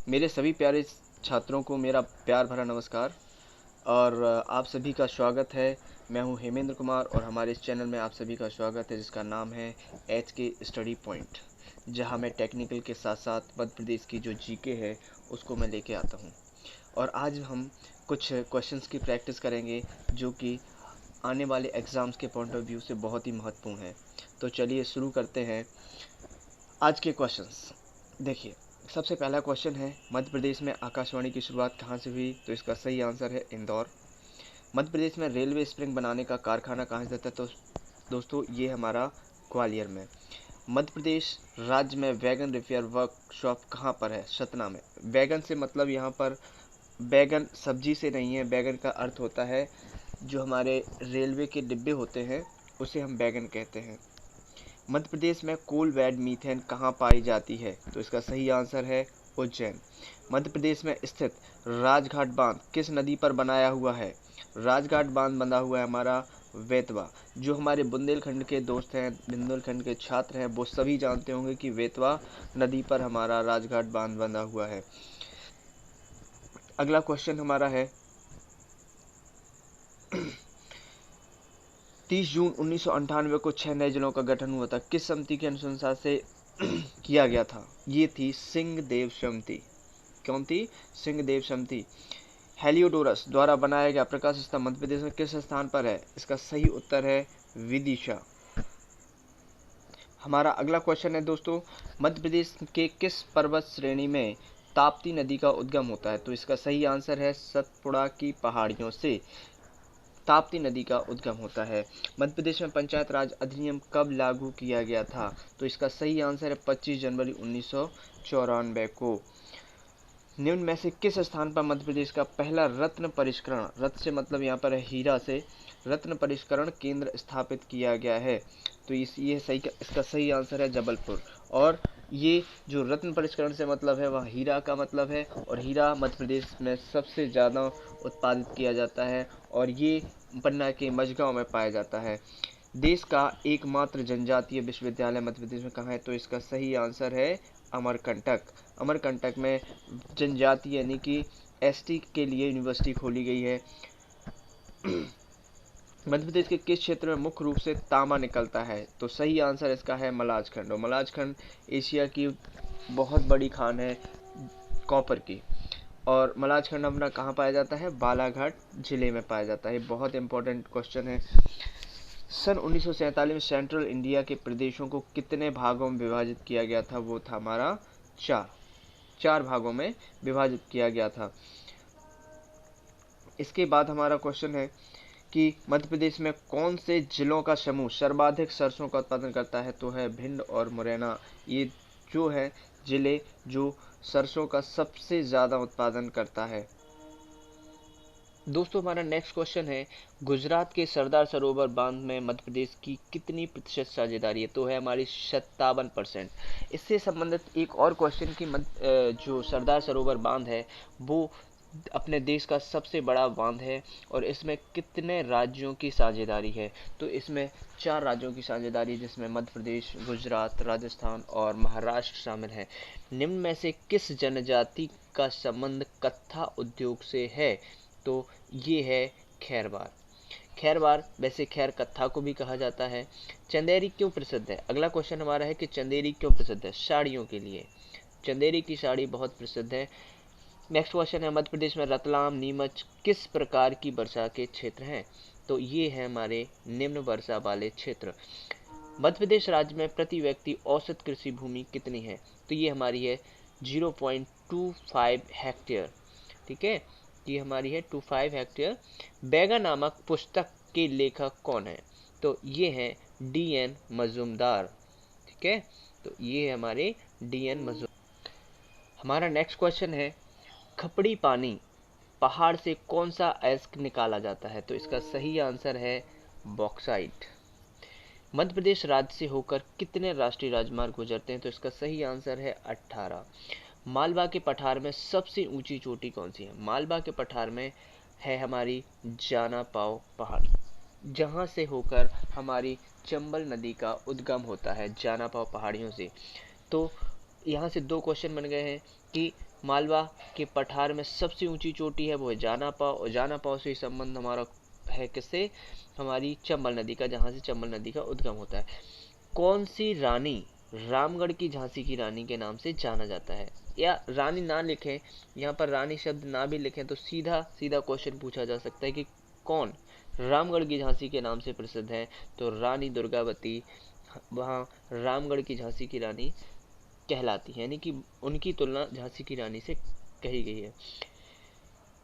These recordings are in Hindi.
मेरे सभी प्यारे छात्रों को मेरा प्यार भरा नमस्कार और आप सभी का स्वागत है। मैं हूं हेमेंद्र कुमार और हमारे इस चैनल में आप सभी का स्वागत है, जिसका नाम है एच के स्टडी पॉइंट, जहां मैं टेक्निकल के साथ साथ मध्य प्रदेश की जो जीके है उसको मैं लेके आता हूं। और आज हम कुछ क्वेश्चंस की प्रैक्टिस करेंगे जो कि आने वाले एग्ज़ाम्स के पॉइंट ऑफ व्यू से बहुत ही महत्वपूर्ण है। तो चलिए शुरू करते हैं आज के क्वेश्चंस। देखिए, सबसे पहला क्वेश्चन है, मध्य प्रदेश में आकाशवाणी की शुरुआत कहाँ से हुई? तो इसका सही आंसर है इंदौर। मध्य प्रदेश में रेलवे स्प्रिंग बनाने का कारखाना कहाँ स्थित है? तो दोस्तों ये हमारा ग्वालियर में। मध्य प्रदेश राज्य में वैगन रिपेयर वर्कशॉप कहाँ पर है? सतना में। वैगन से मतलब यहाँ पर बैगन सब्जी से नहीं है, बैगन का अर्थ होता है जो हमारे रेलवे के डिब्बे होते हैं उसे हम बैगन कहते हैं। मध्य प्रदेश में कोल बेड मीथेन कहाँ पाई जाती है? तो इसका सही आंसर है उज्जैन। मध्य प्रदेश में स्थित राजघाट बांध किस नदी पर बनाया हुआ है? राजघाट बांध बना हुआ है हमारा वेतवा। जो हमारे बुंदेलखंड के दोस्त हैं, बुंदेलखंड के छात्र हैं, वो सभी जानते होंगे कि वेतवा नदी पर हमारा राजघाट बांध बना हुआ है। अगला क्वेश्चन हमारा है 30 जून 1998 को 6 नए जिलों का गठन हुआ था। किस समिति की अनुशंसा से किया गया था? ये थी सिंह देव समिति। कौन थी? सिंह देव समिति। हेलियोडोरस द्वारा बनाया गया प्रकाश स्तंभ मध्य प्रदेश में किस स्थान पर है? इसका सही उत्तर है विदिशा। हमारा अगला क्वेश्चन है दोस्तों, मध्य प्रदेश के किस पर्वत श्रेणी में ताप्ती नदी का उद्गम होता है? तो इसका सही आंसर है सतपुड़ा की पहाड़ियों से ताप्ती नदी का उद्गम होता है। मध्य प्रदेश में पंचायत राज अधिनियम कब लागू किया गया था? तो इसका सही आंसर है 25 जनवरी 1994 को। निम्न में से किस स्थान पर मध्य प्रदेश का पहला रत्न परिष्करण, रत्न से मतलब यहाँ पर है हीरा से, रत्न परिष्करण केंद्र स्थापित किया गया है? तो इसका सही आंसर है जबलपुर। और ये जो रत्न परिष्करण से मतलब है वह हीरा का मतलब है, और हीरा मध्य प्रदेश में सबसे ज़्यादा उत्पादित किया जाता है और ये पन्ना के मझगांव में पाया जाता है। देश का एकमात्र जनजातीय विश्वविद्यालय मध्य प्रदेश में कहाँ है? तो इसका सही आंसर है अमरकंटक। अमरकंटक में जनजाति यानी कि एसटी के लिए यूनिवर्सिटी खोली गई है। मध्य प्रदेश के किस क्षेत्र में मुख्य रूप से तांबा निकलता है? तो सही आंसर इसका है मलाजखंड। और मलाजखंड एशिया की बहुत बड़ी खान है कॉपर की। और मलाजखंड अपना कहाँ पाया जाता है? बालाघाट जिले में पाया जाता है। बहुत इंपॉर्टेंट क्वेश्चन है। सन 1947 में सेंट्रल इंडिया के प्रदेशों को कितने भागों में विभाजित किया गया था? वो था हमारा चार भागों में विभाजित किया गया था। इसके बाद हमारा क्वेश्चन है कि मध्य प्रदेश में कौन से जिलों का समूह सर्वाधिक सरसों का उत्पादन करता है? तो है भिंड और मुरैना। ये जो है जिले जो सरसों का सबसे ज़्यादा उत्पादन करता है। दोस्तों हमारा नेक्स्ट क्वेश्चन है, गुजरात के सरदार सरोवर बांध में मध्य प्रदेश की कितनी प्रतिशत साझेदारी है? तो है हमारी 57%। इससे संबंधित एक और क्वेश्चन की जो सरदार सरोवर बांध है वो अपने देश का सबसे बड़ा बांध है और इसमें कितने राज्यों की साझेदारी है? तो इसमें 4 राज्यों की साझेदारी है, जिसमें मध्य प्रदेश, गुजरात, राजस्थान और महाराष्ट्र शामिल है। निम्न में से किस जनजाति का संबंध कत्था उद्योग से है? तो ये है खैरवार। खैरवार वैसे खैर कत्था को भी कहा जाता है। चंदेरी क्यों प्रसिद्ध है? अगला क्वेश्चन हमारा है कि चंदेरी क्यों प्रसिद्ध है? साड़ियों के लिए। चंदेरी की साड़ी बहुत प्रसिद्ध है। नेक्स्ट क्वेश्चन है, मध्य प्रदेश में रतलाम, नीमच किस प्रकार की वर्षा के क्षेत्र हैं? तो ये है हमारे निम्न वर्षा वाले क्षेत्र। मध्य प्रदेश राज्य में प्रति व्यक्ति औसत कृषि भूमि कितनी है? तो ये हमारी है 0.25 हेक्टेयर। ठीक है, ये हमारी है 25 हेक्टेयर। बैगा नामक पुस्तक के लेखक कौन है? तो ये है DN मजूमदार। ठीक है, तो ये है हमारे DN मजूमदार। हमारा नेक्स्ट क्वेश्चन है, खपड़ी पानी पहाड़ से कौन सा अयस्क निकाला जाता है? तो इसका सही आंसर है बॉक्साइट। मध्य प्रदेश राज्य से होकर कितने राष्ट्रीय राजमार्ग गुजरते हैं? तो इसका सही आंसर है 18। मालवा के पठार में सबसे ऊंची चोटी कौन सी है? मालवा के पठार में है हमारी जाना पाव पहाड़ी, जहां से होकर हमारी चंबल नदी का उद्गम होता है, जाना पाव पहाड़ियों से। तो यहाँ से 2 क्वेश्चन बन गए हैं कि मालवा के पठार में सबसे ऊंची चोटी है वो है जानापा, और जानापा से संबंध हमारा है किससे, हमारी चंबल नदी का, जहाँ से चंबल नदी का उद्गम होता है। कौन सी रानी रामगढ़ की झांसी की रानी के नाम से जाना जाता है, या रानी ना लिखें, यहाँ पर रानी शब्द ना भी लिखें तो सीधा सीधा क्वेश्चन पूछा जा सकता है कि कौन रामगढ़ की झांसी के नाम से प्रसिद्ध है, तो रानी दुर्गावती वहाँ रामगढ़ की झांसी की रानी कहलाती है, यानी कि उनकी तुलना झांसी की रानी से कही गई है।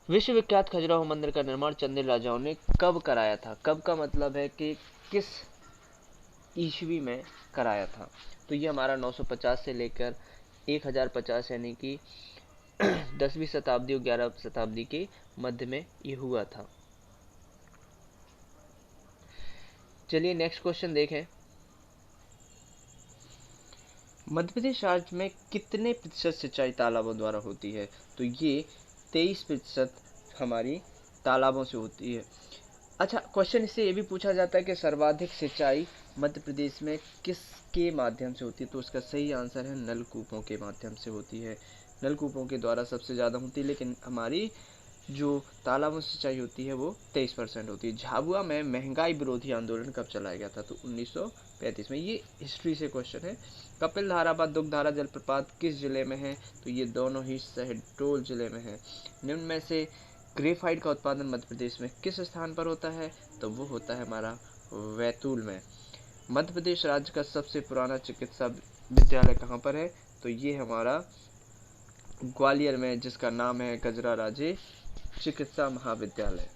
विश्वविख्यात खजुराहो मंदिर का निर्माण चंदेल राजाओं ने कब कराया था, कब का मतलब है कि किस ईस्वी में कराया था, तो ये हमारा 950 से लेकर 1050 यानी कि 10वीं शताब्दी और 11वीं शताब्दी के मध्य में ये हुआ था। चलिए नेक्स्ट क्वेश्चन देखें। मध्य प्रदेश राज्य में कितने प्रतिशत सिंचाई तालाबों द्वारा होती है, तो ये 23% हमारी तालाबों से होती है। अच्छा, क्वेश्चन इससे ये भी पूछा जाता है कि सर्वाधिक सिंचाई मध्य प्रदेश में किसके माध्यम से होती है, तो उसका सही आंसर है नलकूपों के माध्यम से होती है। नलकूपों के द्वारा सबसे ज़्यादा होती है, लेकिन हमारी जो तालाबों से सिंचाई होती है वो 23% होती है। झाबुआ में महंगाई विरोधी आंदोलन कब चलाया गया था, तो 1935 में। ये हिस्ट्री से क्वेश्चन है। कपिल धारा व दुग्धारा जलप्रपात किस जिले में है, तो ये दोनों ही शहडोल जिले में है। निम्न में से ग्रेफाइट का उत्पादन मध्य प्रदेश में किस स्थान पर होता है, तो वो होता है हमारा बैतूल में। मध्य प्रदेश राज्य का सबसे पुराना चिकित्सा विद्यालय कहाँ पर है, तो ये हमारा ग्वालियर में, जिसका नाम है गजरा राजे चिकित्सा महाविद्यालय।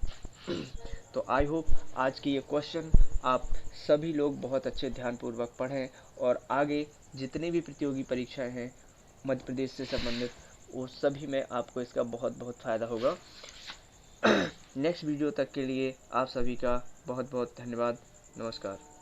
तो आई होप आज की ये क्वेश्चन आप सभी लोग बहुत अच्छे ध्यानपूर्वक पढ़ें, और आगे जितनी भी प्रतियोगी परीक्षाएं हैं मध्य प्रदेश से संबंधित, वो सभी में आपको इसका बहुत बहुत फ़ायदा होगा। नेक्स्ट वीडियो तक के लिए आप सभी का बहुत बहुत धन्यवाद। नमस्कार।